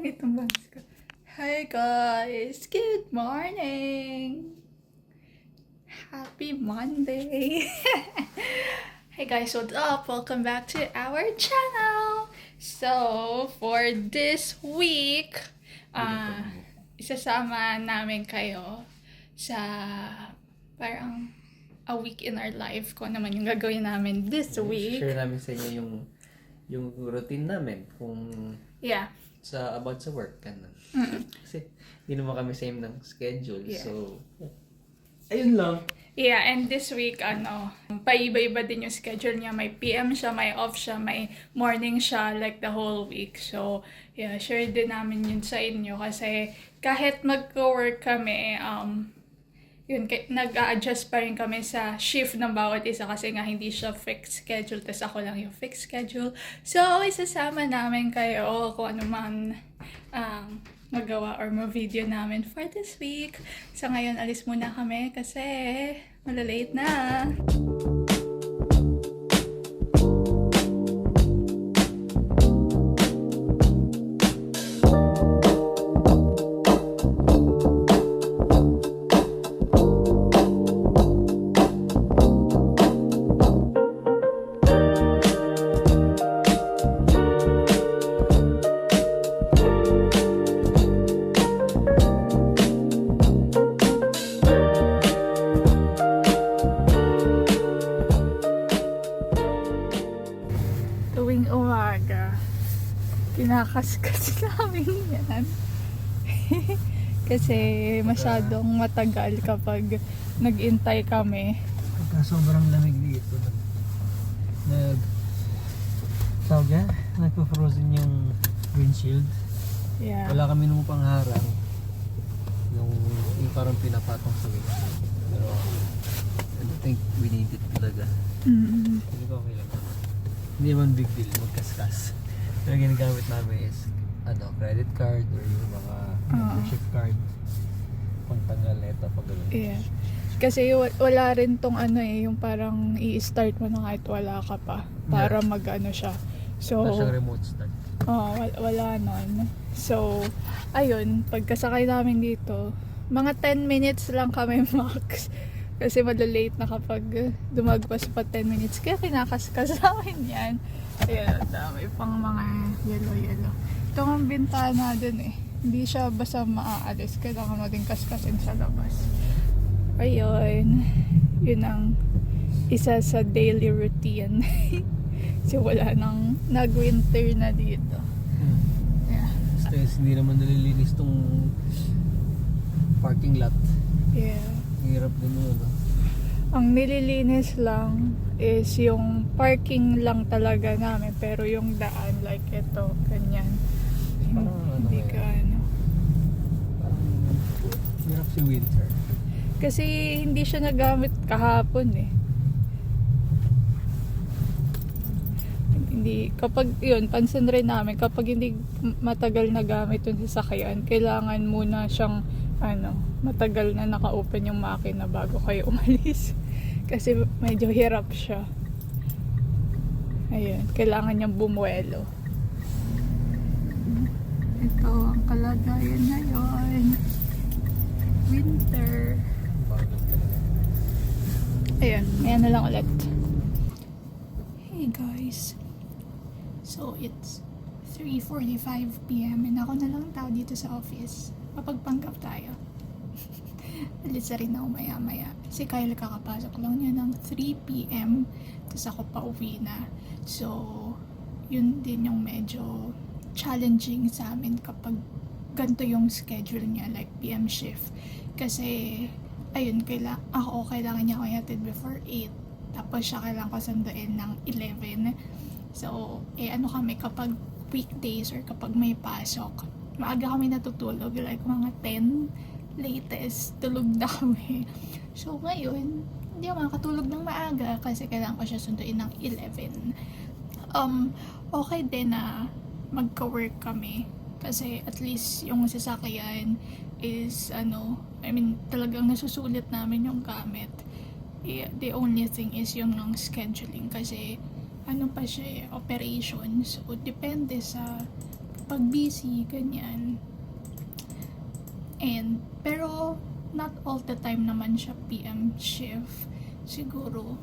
Itong bangs ko. Hi guys! Good morning! Happy Monday! Hey guys, what's up? Welcome back to our channel! So, for this week, isasama namin kayo sa parang a week in our life. Kung naman yung gagawin namin this week. Share namin sa inyo yung routine namin kung Yeah. about sa work ganun. Kasi hindi naman kami same ng schedule. Yeah. So ayun lang. Yeah, and this week, paiba-iba din yung schedule niya. May PM siya, may off siya, may morning siya, like the whole week. So, yeah, share din namin yun sa inyo. Kasi kahit mag-work kami, nag-a-adjust pa rin kami sa shift ng bawat isa kasi nga hindi siya fixed schedule. Tapos ako lang yung fixed schedule. So, isasama namin kayo kung ano man magawa or ma-video namin for this week. So, ngayon, alis muna kami kasi malalate na. Tuwing umaga, kinakaskas namin yan. Kasi masyadong matagal kapag nag-intay kami. Pagka sobrang lamig dito, nagpo-frozen yung windshield. Yeah. Wala kami nung pangharang. Yung parang pinapatong sa windshield. Pero I don't think we need it talaga. Mm-hmm. Hindi ko okay lang. Hindi naman big deal magkaskas. Pero ginagamit namin is credit card or yung mga membership card pang tagaleta pag gano'n. Yeah. Kasi wala rin tong yung parang i-start mo na kahit wala ka pa para mag-ano siya. So, Wala siyang remote start. wala nun. So, ayun, pagkasakay namin dito, mga 10 minutes lang kami max. Kasi malalate na kapag dumagpas pa 10 minutes. Kaya kinakaskas namin yan. Ayan, dami pang mga yellow. Ito ang bintana dun eh. Hindi siya basta maaalis. Kailangan mo din kaskasin sa labas. Ayun. Yun ang isa sa daily routine. Kasi wala nang nag-winter na dito. Yeah. Stress, hindi naman nalilinis tong parking lot. Yeah. Hirap din yun. Ang nililinis lang is yung parking lang talaga namin. Pero yung daan, like ito, ganyan. Hindi ka Parang hirap si winter. Kasi hindi siya nagamit kahapon eh. Hindi, kapag yun, pansin rin namin, kapag hindi matagal nagamit yung sasakyan, kailangan muna siyang matagal na naka-open yung makina bago kayo umalis. Kasi medyo hirap siya. Ayun, kailangan niyang bumuelo. Ito ang kalagayan ngayon. Winter. Ayun, ngayon na lang ulit. Hey guys. So it's 3:45 PM and ako na lang tao dito sa office. Papagpanggap tayo. Alis na rin ako maya-maya. Si Kyle kakapasok lang niya ng 3 PM. Tapos ako pa uwi na. So, yun din yung medyo challenging sa amin kapag ganito yung schedule niya, like PM shift. Kasi, ayun, kailangan niya ako ihatid before 8. Tapos siya kailangan ko sunduin ng 11. So, kami kapag weekdays or kapag may pasok, maaga kami natutulog, like mga 10 latest, tulog na kami. So ngayon, hindi ako makakatulog ng maaga kasi kailangan ko siya sunduin ng 11. Okay din na magka-work kami kasi at least yung sasakyan is talagang nasusulit namin yung gamit. The only thing is yung scheduling kasi pa siya operation. So depende sa pag busy, ganyan. And, pero, not all the time naman siya PM shift. Siguro,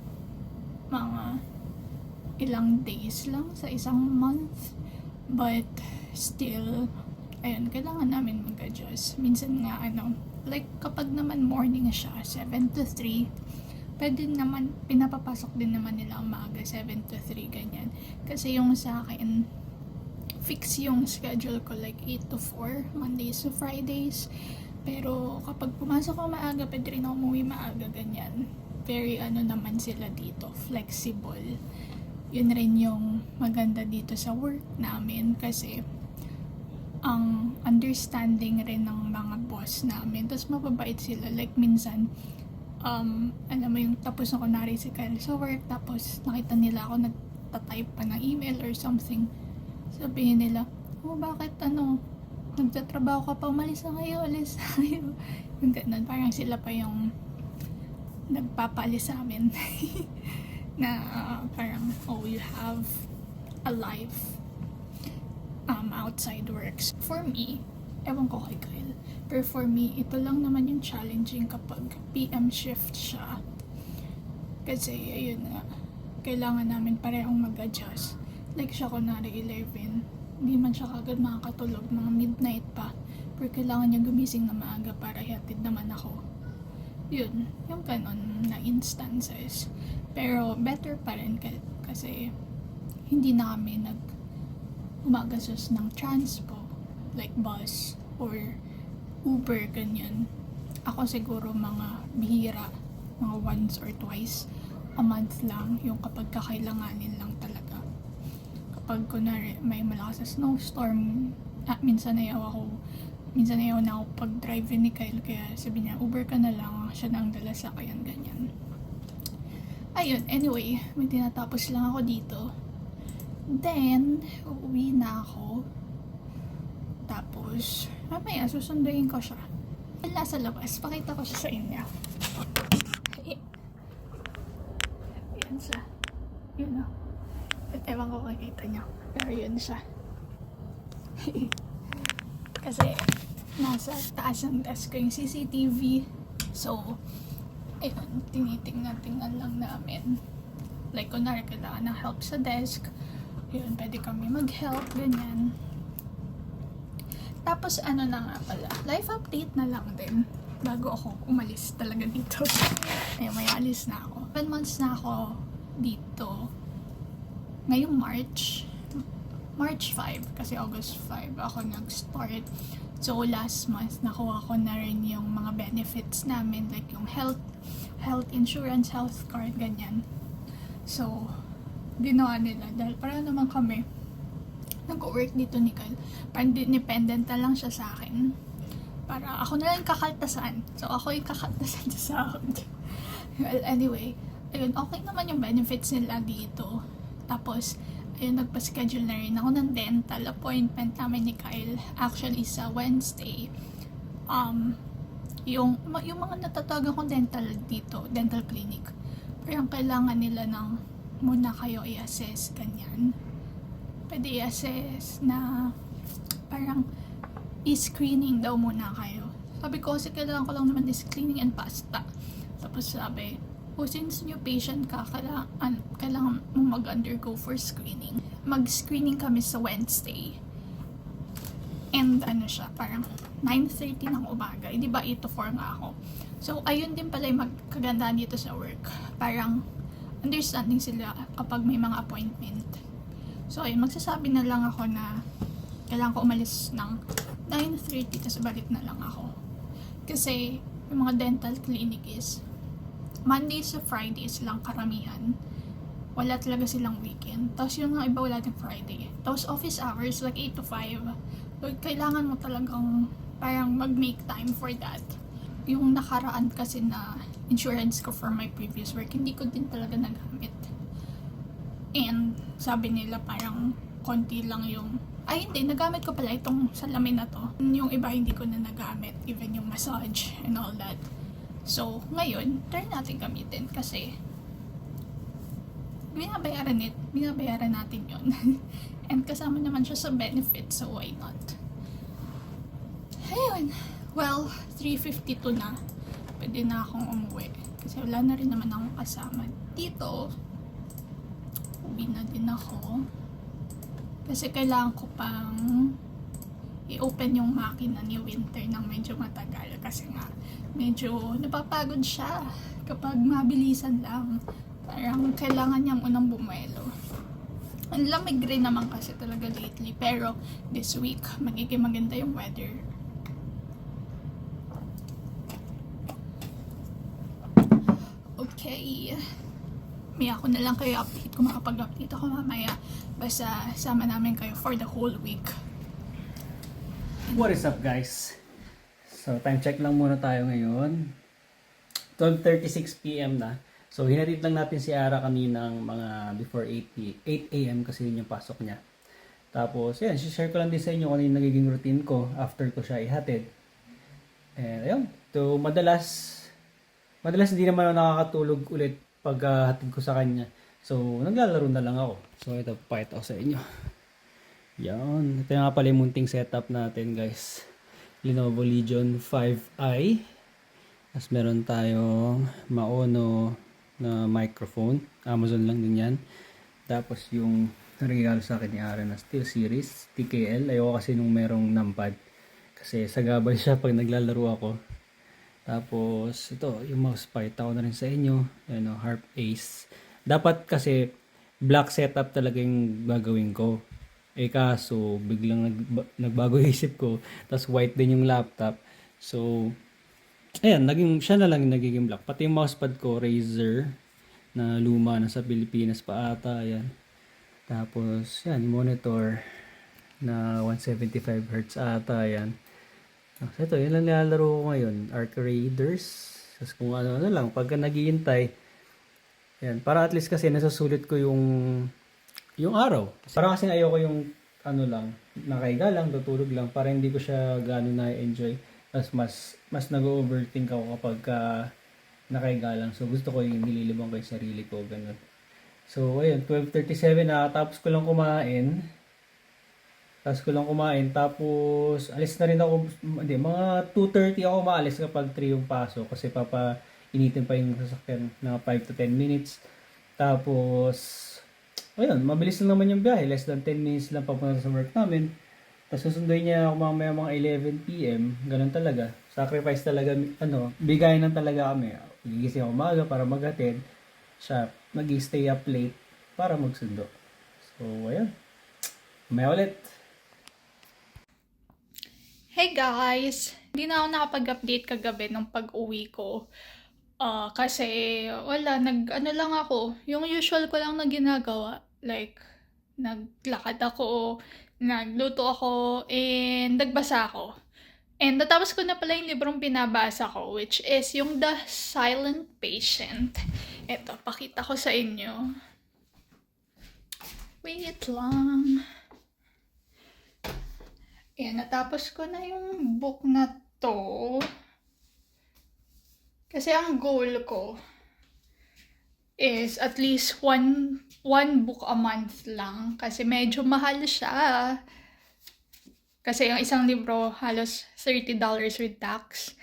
mga ilang days lang sa isang month. But, still, ayun, kailangan namin mag-adjust. Minsan nga, like, kapag naman morning siya, 7 to 3, pwede naman, pinapapasok din naman nila ang maaga, 7 to 3, ganyan. Kasi yung sa akin, fix yung schedule ko, like 8 to 4, Mondays to Fridays. Pero kapag pumasok ako maaga, pwede rin ako umuwi maaga, ganyan. Very naman sila dito, flexible. Yun rin yung maganda dito sa work namin kasi ang understanding rin ng mga boss namin. Tapos mababait sila. Like minsan, alam mo yung tapos na kunwari si Kyle sa work, tapos nakita nila ako nagtatype pa ng email or something. Sabihin nila, bakit nagtatrabaho ka pa, umalis na kayo, alis na kayo. Yung ganun, parang sila pa yung nagpapaalis sa amin. Na parang, you have a life outside works. For me, ewan ko kay Kyle, pero for me, ito lang naman yung challenging kapag PM shift siya. Kasi, ayun nga, kailangan namin parehong mag-adjust. Like siya kunwari 11, hindi man siya kagad makakatulog, mga midnight pa. Pero kailangan niya gumising na maaga para ihatid naman ako. Yun, yung ganon na instances. Pero better pa rin kasi hindi na kami umagastos ng transpo, like bus or Uber, ganyan. Ako siguro mga bihira, mga once or twice a month lang, yung kapag kakailanganin lang talaga. Kapag kunwari may malakas na snowstorm, minsan ayaw na ako pag-drive ni Kyle, kaya sabi niya, Uber ka na lang, siya na ang dala sa kayan, ganyan. Ayun, anyway, may tinatapos lang ako dito. Then, uuwi na ako. Tapos, mamaya, susunduin ko siya. Wala sa labas, pakita ko siya sa inyo. Yan siya. Yun o. At ewan ko kakita niyo. Pero yun siya. Kasi, nasa taas ng desk ko yung CCTV. So, ayun, tinitingnan lang namin. Like, kunwari kailangan ng help sa desk. Yun, pwede kami mag-help, ganyan. Tapos, na nga pala, life update na lang din. Bago ako umalis talaga dito. Ayun, may alis na ako. 7 months na ako dito. Ngayong March 5, kasi August 5 ako nag-start. So, last month, nakuha ko na rin yung mga benefits namin, like yung health insurance, health card, ganyan. So, ginawa nila, dahil para naman kami, nag-work dito ni Kyle. Parang dependent na lang siya sa akin. Para ako na lang kakaltasan. So, ako yung kakaltasan sa sahod. Well, anyway, ayun, okay naman yung benefits nila dito. Tapos, ayun, nagpa-schedule na rin ako ng dental appointment namin ni Kyle. Actually, sa Wednesday, yung mga natatawagan kong dental dito, dental clinic, parang kailangan nila ng muna kayo i-assess, ganyan. Pwede i-assess na parang i-screening daw muna kayo. Sabi ko, kasi kailangan ko lang naman i-screening and pasta. Tapos sabi, since new patient ka, kailangan mo mag-undergo for screening. Mag-screening kami sa Wednesday. And siya, parang 9:30 ng umaga. Di ba 8 to 4 nga ako. So, ayun din pala yung magkagandaan dito sa work. Parang understanding sila kapag may mga appointment. So, ayun, magsasabi na lang ako na kailangan ko umalis ng 9:30, tapos balik na lang ako. Kasi, yung mga dental clinic is Mondays to Fridays lang karamihan. Wala talaga silang weekend. Tapos yung mga iba wala din Friday. Tapos office hours, like 8 to 5. So, kailangan mo talagang parang mag-make time for that. Yung nakaraan kasi na insurance ko for my previous work, hindi ko din talaga nagamit. And sabi nila parang konti lang yung... Ay hindi, nagamit ko pala itong salamin na to. Yung iba hindi ko na nagamit, even yung massage and all that. So, ngayon, try natin gamitin kasi binabayaran natin yun. And kasama naman siya sa benefits, so why not? Ayun. Well, 3:52 na. Pwede na akong umuwi. Kasi wala na rin naman akong kasama dito. Uwi na din ako. Kasi kailangan ko pang i-open yung makina ni Winter ng medyo matagal. Kasi nga, medyo napapagod siya kapag mabilisan lang. Parang kailangan niyang unang bumuelo. Ang lamig rin naman kasi talaga lately. Pero this week, magiging maganda yung weather. Okay. May ako na lang kayo update kung makapag-update ako mamaya. Basta sama namin kayo for the whole week. What is up, guys? So, time check lang muna tayo ngayon. 12:36 PM na. So, hinatid lang natin si Ara kaninang mga before 8 AM kasi yun yung pasok niya. Tapos, yan, share ko lang din sa inyo kung ano yung nagiging routine ko after ko siya ihatid. And, ayun. So, madalas hindi naman ako nakakatulog ulit pag hatid ko sa kanya. So, naglalaro na lang ako. So, ito, pakita ko sa inyo. Yan. Ito nga pala yung munting setup natin, guys. Lenovo Legion 5i. Tapos meron tayong Maono na microphone. Amazon lang din yan. Tapos yung regalo sa akin ni Ara na SteelSeries TKL. Ayoko kasi nung merong numpad. Kasi sagabay siya pag naglalaro ako. Tapos ito, yung mouse pakita ko na rin sa inyo. Ano, Harp Ace. Dapat kasi black setup talaga yung gagawin ko. Kaso biglang nagbago isip ko. Tapos white din yung laptop. So, ayan, siya na lang yung nagiging black. Pati yung mousepad ko, Razer, na luma na sa Pilipinas pa ata. Ayan. Tapos, yan, yung monitor na 175Hz ata. Ayan. Tapos ito, yun lang nilalaro ko ngayon. Arc Raiders. Tapos kung ano lang, pagka naghihintay, yan, para at least kasi nasasulit ko yung araw. Para kasi ayoko yung ano lang, nakahiga lang, tutulog lang, para hindi ko siya gano'n na-enjoy. Tapos mas nag-overthink ako kapag nakahiga lang. So gusto ko yung nililibang ko yung sarili ko, ganun. So ayun, 12:37 na, tapos ko lang kumain. Tapos alis na rin ako, hindi, mga 2:30 ako maalis kapag 3 yung pasok. Kasi initin pa yung sasakyan na 5 to 10 minutes. Tapos, ayun, mabilis lang naman yung biyahe. Less than 10 minutes lang papunta sa work namin. Tapos susunduin niya ako mamaya mga 11 PM. Ganun talaga. Sacrifice talaga, bigay lang talaga kami. Gigising ako umaga para maghatid. Siya, mag-stay up late para magsundo. So, ayun. May ulit. Hey guys! Hindi na ako nakapag-update kagabi ng pag-uwi ko. Kasi wala, ano lang ako. Yung usual ko lang na ginagawa. Like, naglakad ako, nagluto ako, and nagbasa ako. And natapos ko na pala yung librong pinabasa ko, which is yung The Silent Patient. Eto, pakita ko sa inyo. Wait lang. Ayan, natapos ko na yung book na to. Kasi ang goal ko is at least one book a month lang. Kasi medyo mahal siya. Kasi yung isang libro halos $30 with tax.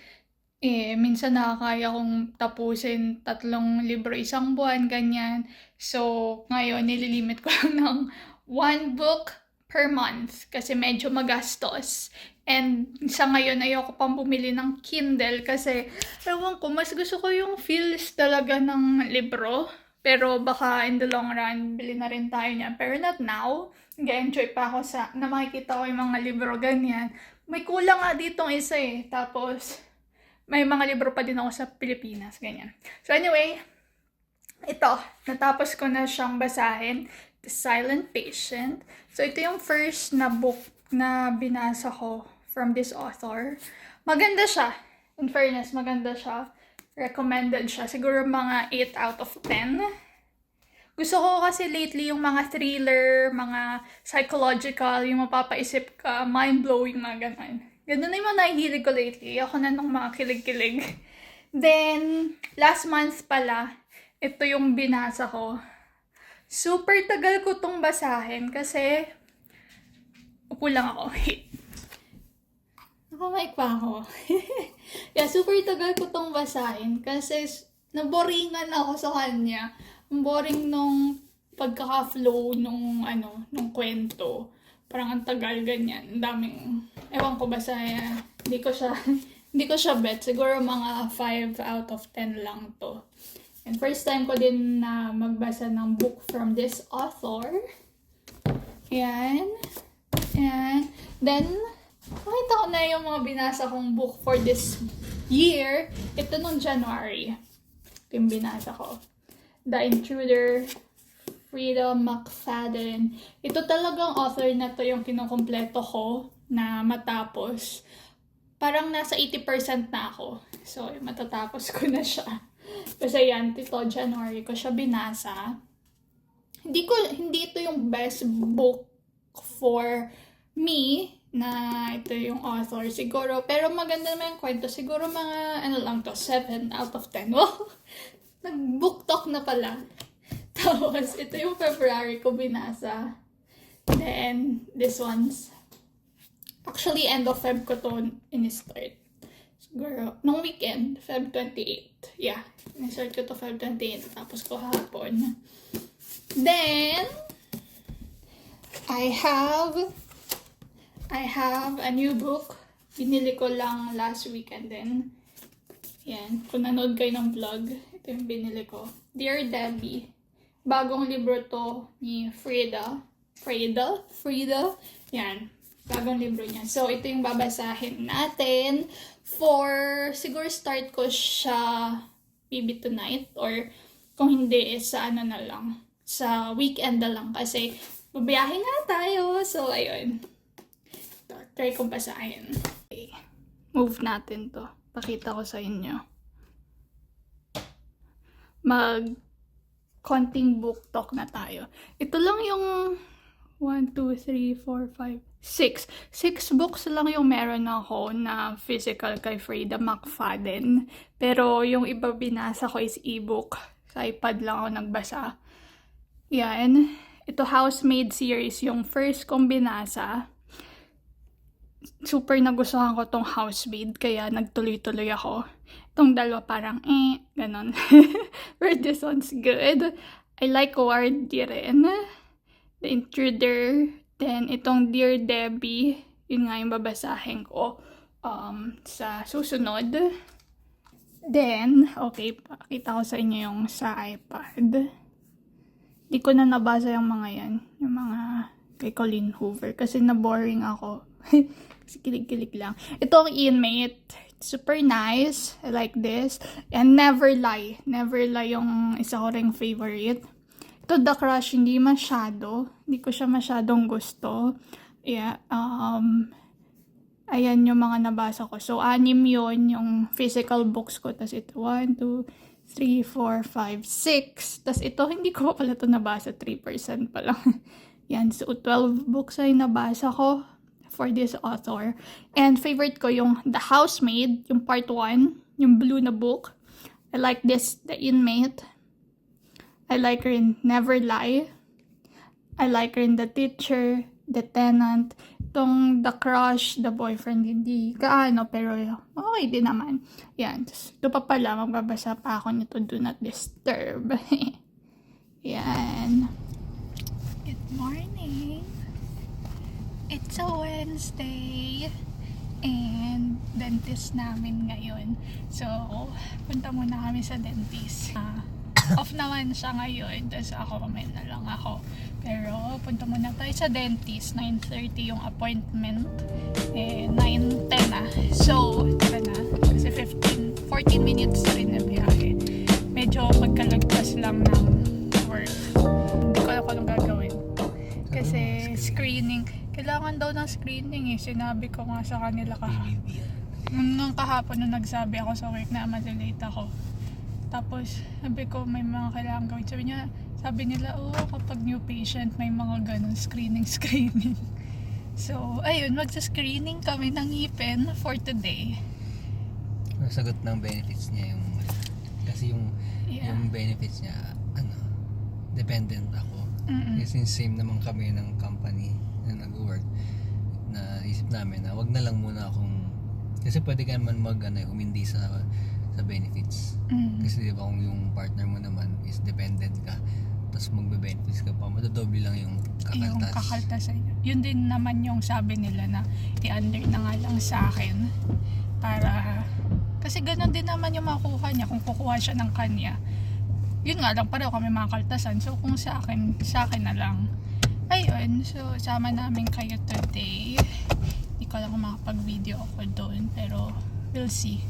Minsan nakakaya kong tapusin 3 libro isang buwan, ganyan. So, ngayon nililimit ko lang ng 1 book per month kasi medyo magastos. And sa ngayon, ayoko pang bumili ng Kindle kasi ewan ko, mas gusto ko yung feels talaga ng libro. Pero baka in the long run, bili na rin tayo niyan. Pero not now. Nag-enjoy pa ako na makikita ko yung mga libro, ganyan. May kulang nga ditong isa eh. Tapos, may mga libro pa din ako sa Pilipinas, ganyan. So anyway, ito, natapos ko na siyang basahin. The Silent Patient. So, ito yung first na book na binasa ko from this author. Maganda siya. In fairness, maganda siya. Recommended siya. Siguro mga 8 out of 10. Gusto ko kasi lately yung mga thriller, mga psychological, yung mapapaisip ka, mind-blowing, mga ganun. Ganun na yung mga nahihilig ko lately. Ako na nung mga kilig-kilig. Then, last month pala, ito yung binasa ko. Super tagal ko tong basahin kasi upo lang ako. Nakamike pa ako. Yeah, super tagal ko tong basahin kasi naboringan ako sa kanya. Ang boring nung pagkaka-flow nung kwento. Parang ang tagal ganyan. Ang daming, ewan ko basta, hindi ko siya bet. Siguro mga 5 out of 10 lang to. And first time ko din na magbasa ng book from this author. Yan. And then, nakita ko na yung mga binasa kong book for this year. Ito nung January. Ito yung binasa ko. The Intruder, Frida McFadden. Ito talagang author na to yung kinukumpleto ko na matapos. Parang nasa 80% na ako. So, matatapos ko na siya. Kasi yan, ito January ko siya binasa. Hindi ito yung best book for me na ito yung author siguro. Pero maganda naman yung kwento. Siguro mga, 7 out of 10. Wow! Nag-book talk na pala. Tapos, ito yung February ko binasa. Then, this one's actually end of Feb ko to in-start. Siguro, nung weekend, Feb 28. Yeah, in-start ko to Feb 28. Tapos ko hapon. Then, I have a new book. Binili ko lang last weekend din. Yan, kung nanood kayo ng vlog, ito yung binili ko. Dear Debbie. Bagong libro to ni Frida. Yan. Bagong libro niya. So, ito yung babasahin natin. Siguro start ko siya maybe tonight. Or kung hindi, sa na lang. Sa weekend na lang. Kasi, babiyahe nga tayo. So, ayun. Try kong basahin. Okay. Move natin to. Pakita ko sa inyo. Konting book talk na tayo. Ito lang yung 1, 2, 3, 4, 5, 6 books lang yung meron ako na physical kay Frida McFadden. Pero yung iba binasa ko is ebook. Sa iPad lang ako nagbasa. Yan. Ito Housemaid series yung first kong binasa. Super nagustuhan ko tong Housemaid kaya nagtuloy-tuloy ako. Itong dalawa parang ganon. But this one's good. I like Wardy rin. The Intruder. Then itong Dear Debbie. Yun nga yung babasahin ko sa susunod. Then, okay, pakita ko sa inyo yung sa iPad. Di ko na nabasa yung mga yan. Yung mga kay Colleen Hoover. Kasi na-boring ako. Kasi kilig-kilig lang. Ito ang Inmate. Super nice. I like this. And Never Lie. Never Lie yung isa ko ring favorite. Ito The Crush, hindi masyado. Hindi ko siya masyadong gusto. Yeah. Ayan yung mga nabasa ko. So, 6 yun yung physical books ko. Tapos ito, 1, 2, 3, 4, 5, 6. Tapos ito, hindi ko pala ito nabasa. 3% pa lang. Yan. So, 12 books ay nabasa ko for this author. And favorite ko yung The Housemaid, yung part 1, yung blue na book. I like this, The Inmate. I like rin Never Lie. I like rin The Teacher, The Tenant. Itong The Crush, The Boyfriend, hindi kaano, pero okay din naman. Yan. Ito pa pala, magbabasa pa ako nito, Do Not Disturb. Yan. Good morning. It's a Wednesday. And dentist namin ngayon. So, punta muna kami sa dentist. Off naman siya ngayon. Tapos ako, mamaya na lang ako. Pero, punta muna tayo sa dentist. 9:30 yung appointment. 9:10 na. So, tara na. Kasi 14 minutes na rin na biyahe. Medyo magkalagpas lang ng work. Hindi ko alam kung anong gagawin. Kasi, screening. Kailangan daw ng screening eh. Sinabi ko nga sa kanila nung kahapon nung nagsabi ako sa work na madelate ako. Tapos, sabi ko, may mga kailangan gawin. Sabi nila, kapag new patient, may mga ganun, screening. So, ayun, magsa-screening kami ng ngipin for today. Nasagot ng benefits niya yung, kasi yung benefits niya, dependent ako. Kasi same naman kami ng company na nag-work, na isip namin na wag na lang muna akong, kasi pwede ka naman humindi sa benefits. Kasi di ba kung yung partner mo naman is dependent ka, tapos magbe-benefits ka pa, madadoble lang yung Yung kakaltas. kakaltas sa'yo. Yun din naman yung sabi nila na i-under na nga lang sa akin. Para, kasi ganun din naman yung makuha niya kung kukuha siya ng kanya. Yun nga lang, pareho kami makakaltasan. So kung sa akin na lang. Ayun, so sama namin kayo today. Hindi ko lang makapag-video ako doon, pero we'll see.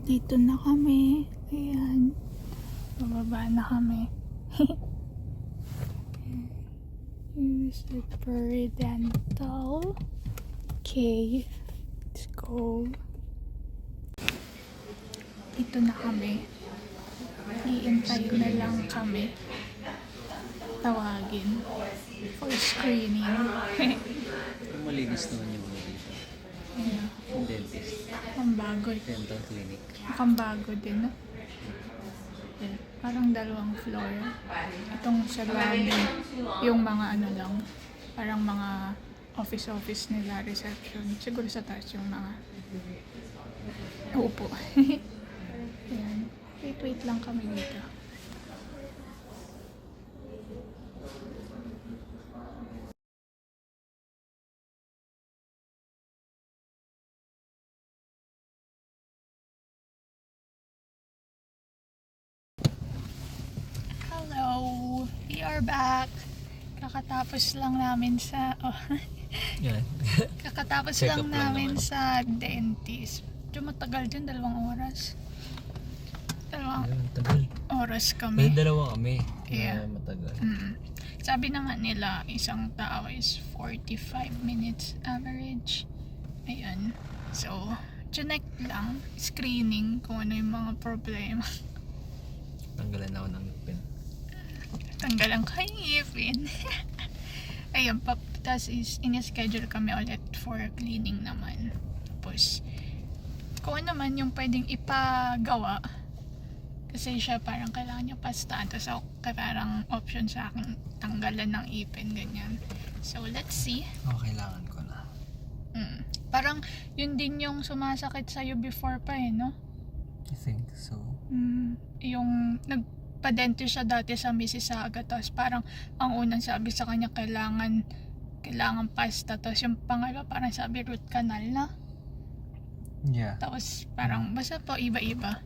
Dito na kami. Ayan. Bababa na kami. Here's the Peridental. Okay. Let's go. Dito na kami. Iintay na lang kami. Tawagin. For screening. Malinis naman yung mga dito. Ayan. Yung dentist. Ang bago. Dental clinic. Mukhang bago din, no? Parang 2 floor. Itong sa lobby, yung mga ano lang, parang mga office nila, reception. Siguro sa taas yung mga upo. Ayan. Wait lang kami dito. Hello! We are back! Kakatapos lang namin sa... Yan. Kakatapos Check lang up lang namin naman. sa dentist. Medyo matagal din, 2 oras. 2 Ayun, tagal. oras Kasi kami. 2 kami. Yeah. Na matagal. Sabi na nga nila, isang tao is 45 minutes average. Ayan. So, check lang, screening kung ano yung mga problema. Tanggalan ako ng ngipin. Tanggalan ko yung ngipin. Ayun, tapos in-schedule kami ulit for cleaning naman. Tapos, kung ano man yung pwedeng ipagawa, kasi siya parang kailangan niya pastaan. Tapos ako parang option sa akin, tanggalan ng ipin, ganyan. So, let's see. Kailangan ko na. Parang, yun din yung sumasakit sa'yo before pa no? I think so. Yung nagpa-dentist siya dati sa Mississauga. Tapos parang, ang unang sabi sa kanya, kailangan pasta. Tapos yung pangalawa, parang sabi root canal na. Yeah. Tapos parang, basta po iba-iba.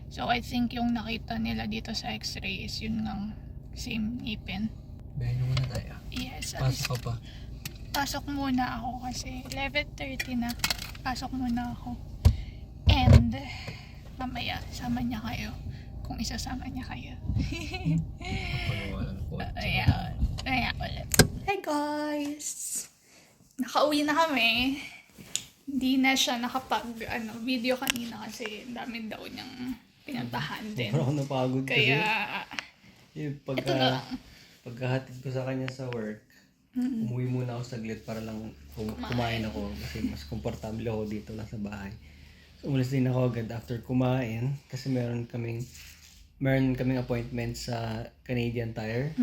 So, I think yung nakita nila dito sa x-ray is yun ng same ngipin. Bayan muna tayo. Yes. Pasok ka pa. Pasok muna ako kasi 11:30 na. Pasok muna ako. And, mamaya, sama niya kayo. Kung isasama niya kayo. Pagawa ng kotse. Ayan ulit. Hi guys! Nakauwi na kami. Hindi na siya video kanina kasi dami daw niyang pinuntahan din. Sobrang napagod kasi. Kaya, Yung ito na lang. pagkahatid ko sa kanya sa work, umuwi muna ako saglit para lang kumain ako kasi mas komportable ako dito lang sa bahay. So, umalis din ako agad after kumain kasi meron kaming appointment sa Canadian Tire.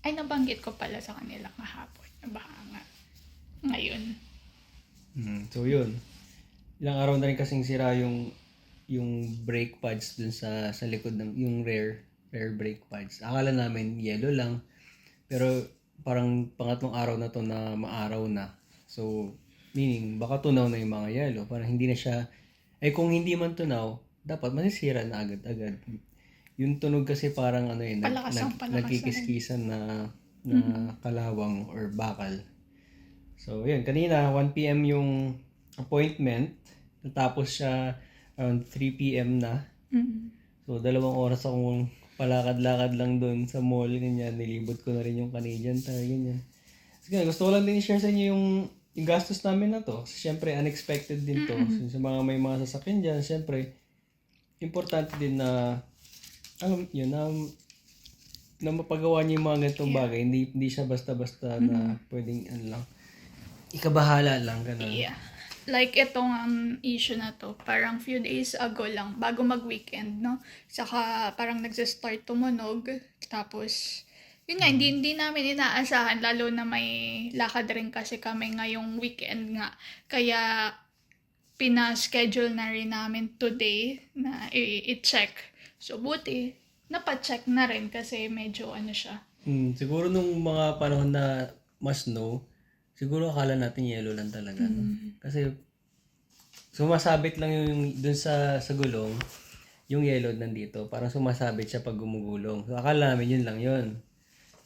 Ay, nabanggit ko pala sa kanila kahapon. Baka nga. Ngayon. So yun. Ilang araw na rin kasing sira yung brake pads dun sa likod ng yung rear brake pads. Akala namin yellow lang. Pero parang pangatlong araw na to na maaraw na. So meaning baka tunaw na yung mga yellow. Parang hindi na siya, kung hindi man tunaw, dapat masisira na agad-agad. Yung tunog kasi parang Palakasan. nagkikiskisan na kalawang or bakal. So, yun. Kanina, 1 p.m. yung appointment. Natapos siya around 3 p.m. na. So, 2 oras akong palakad-lakad lang doon sa mall. Ganyan. Nilibot ko na rin yung Canadian Tire. Ganyan. Sige, gusto ko lang din i-share sa inyo yung gastos namin na to. Kasi, syempre, unexpected din to. So, sa mga may mga sasakyan dyan, syempre, importante din na, na mapagawa niyo yung mga ganitong bagay. Hindi siya basta-basta na pwedeng lang. Ikabahala lang, gano'n. Yeah. like itong issue na to, parang few days ago lang, bago mag-weekend, no? Saka parang nagsa-start tumunog. Tapos, yun nga, hindi namin inaasahan, lalo na may lakad rin kasi kami ngayong weekend nga. Kaya, pina-schedule na rin namin today na i-check. So, buti, napacheck na rin kasi medyo ano siya. Siguro nung mga panahon na mas snow, siguro akala natin yellow lang talaga. No? Kasi sumasabit lang yung dun sa gulong, yung yellow nandito. Parang sumasabit siya pag gumugulong. So, akala namin yun lang yun.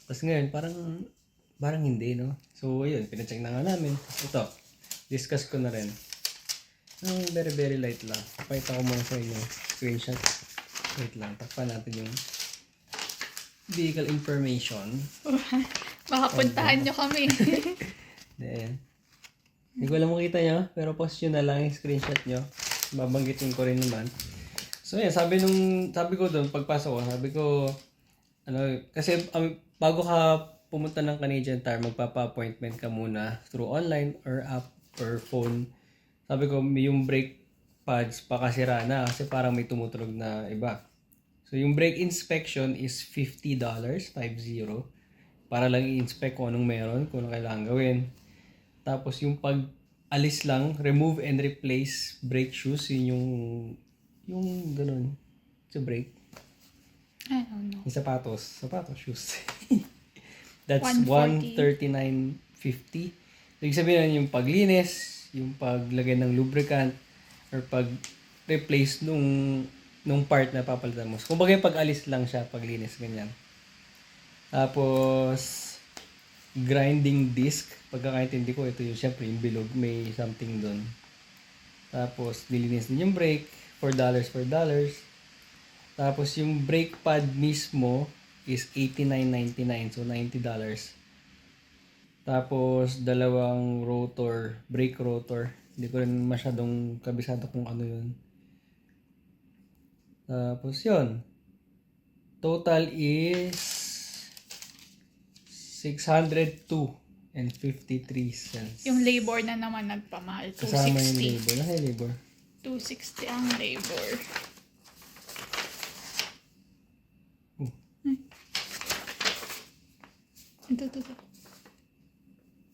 Tapos ngayon, parang hindi, no? So, ayun, pinacheck na nga namin. Ito, discuss ko na rin. Very, very light lang. Pakita ko muna sa inyo. Screenshot. Wait lang, takpan natin yung vehicle information. Baka puntahan nyo kami. Then, hindi ko alam makita nyo, pero post nyo na lang yung screenshot nyo. Babanggitin ko rin naman. So, yan, sabi ko doon, pagpasok ko, sabi ko, kasi bago ka pumunta ng Canadian Tire, magpapa-appointment ka muna through online or app or phone. Sabi ko, yung brake pads pakasira na kasi parang may tumutunog na iba. So, yung brake inspection is $50, 50, para lang i-inspect kung anong meron, kung anong kailangan gawin. Tapos, yung pag-alis lang, remove and replace brake shoes, yun yung ganun, sa brake. I don't know. Yung sapatos shoes. That's 140. $139.50. Ibig sabihin yung paglinis, yung paglagay ng lubricant, or pag-replace nung part na papalitan mo. Kung bagay pag-alis lang siya, paglinis, ganyan. Tapos, grinding disc. Pagkakaintindi ko, ito yung syempre yung bilog, may something doon. Tapos, nilinis din yung brake, $4. Tapos, yung brake pad mismo is $89.99, so $90. Tapos, dalawang rotor, brake rotor. Hindi ko rin masyadong kabisado kung ano yun. Tapos, yun. Total is $602.53. Yung labor na naman nagpamahal. Kasama yung 260. labor. Nasa yung labor? 260 ang labor. Ito.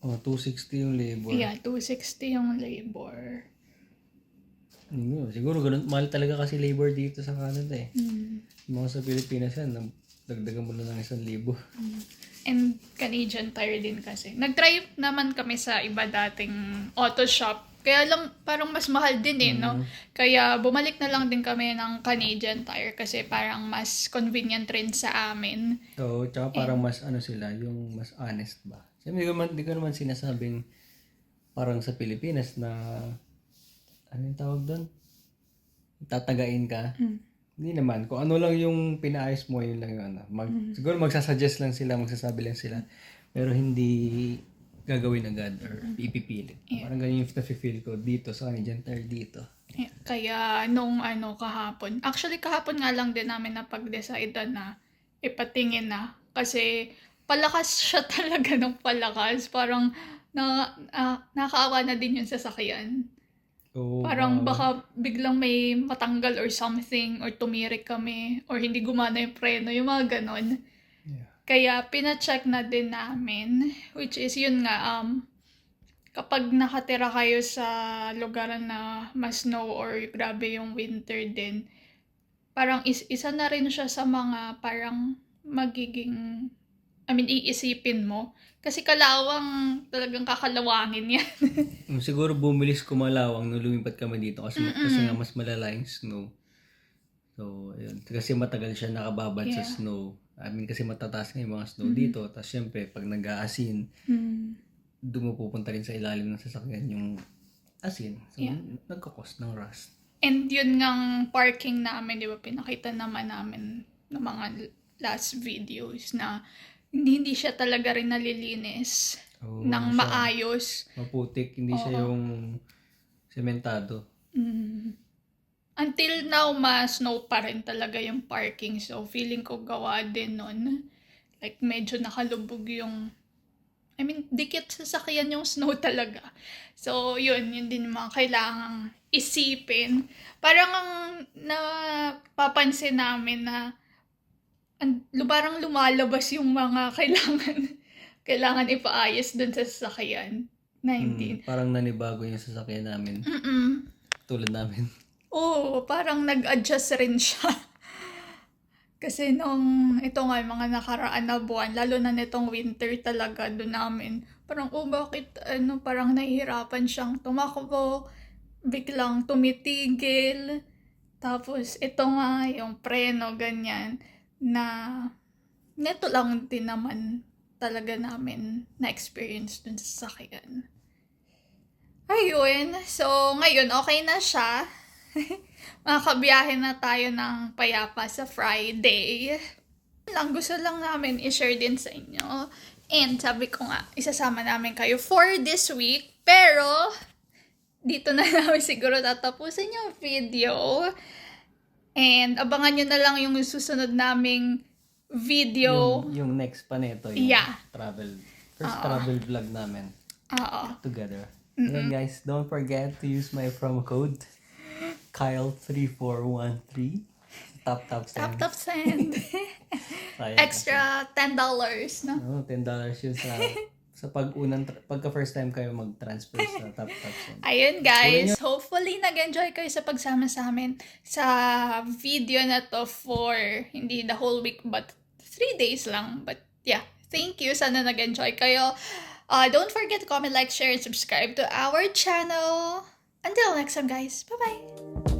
Oh, 260 yung labor. Yeah, 260 yung labor. Siguro ganun, mahal talaga kasi labor dito sa Canada eh. Yung mga sa Pilipinas yan, dagdagan mo na ng 1,000. And Canadian Tire din kasi. Nag-try naman kami sa iba dating auto shop. Kaya lang parang mas mahal din eh, no? Kaya bumalik na lang din kami ng Canadian Tire kasi parang mas convenient rin sa amin. So, tsaka parang mas ano sila, yung mas honest ba? Siyempre, di ko naman sinasabing parang sa Pilipinas na ano yung tawag doon? Tatagain ka. Hindi naman. Kung ano lang yung pinaayos mo, yun lang yung ano. Siguro magsasuggest lang sila, magsasabi lang sila. Pero hindi gagawin agad or ipipilit. Parang ganyan yung nafe-feel ko dito sa Canadian Tire dito. Kaya nung kahapon, actually kahapon nga lang din namin napag-decide na ipatingin na. Kasi palakas siya talaga ng palakas. Parang nakakaawa na din yung sasakyan. Oh, Parang baka biglang may matanggal or something or tumirik kami or hindi gumana yung preno, yung mga ganon. Yeah. Kaya pina-check na din namin, which is yun nga, kapag nakatira kayo sa lugar na mas snow or grabe yung winter din, parang isa na rin siya sa mga parang magiging, iisipin mo. Kasi kalawang talagang kakalawangin yan. Siguro bumilis kumalawang nung lumipat kami dito kasi nga mas malala yung snow. So, ayun. Kasi matagal siya nakababad sa snow. Kasi matataas nga yung mga snow dito. Tapos syempre, pag nag-aasin, doon mo pupunta rin sa ilalim ng sasakyan yung asin. So, nagkakos ng rust. And yun ngang parking namin, di ba, pinakita naman namin ng mga last videos na hindi siya talaga rin nalilinis ng maayos. Maputik, hindi siya yung sementado. Until now, ma-snow pa rin talaga yung parking. So, feeling ko gawa din nun. Like, medyo nakalubog yung I mean, dikit sa sasakyan yung snow talaga. So, yun din yung mga kailangang isipin. Parang ang napapansin namin na parang lumalabas yung mga kailangan ipaayos dun sa sasakyan. Na hindi. Parang nanibago yung sasakyan namin. Tulad namin. Oo, parang nag-adjust rin siya. Kasi ito nga, yung mga nakaraan na buwan, lalo na nitong winter talaga doon namin, parang, bakit, parang nahihirapan siyang tumakbo, biglang tumitigil, tapos ito nga, yung preno, ganyan, na neto lang din naman talaga namin na-experience dun sa sasakyan. Ayun, so ngayon, okay na siya. Makakabiyahe na tayo ng payapa sa Friday. Gusto lang namin i-share din sa inyo. And sabi ko nga, isasama namin kayo for this week. Pero, dito na namin siguro tatapusin yung video. And abangan nyo na lang yung susunod naming video. Yung next pa nito, yung first travel vlog namin. Together. And guys, don't forget to use my promo code Kyle3413. Top send. Extra $10, no? Oh, $10 yun sa pagka first time kayo mag-transfer sa Top send. Ayun guys, hopefully nag-enjoy kayo sa pagsama sa amin sa video na to for hindi the whole week but 3 days lang. But yeah, thank you. Sana nag-enjoy kayo. Don't forget to comment, like, share, and subscribe to our channel. Until next time guys, bye-bye!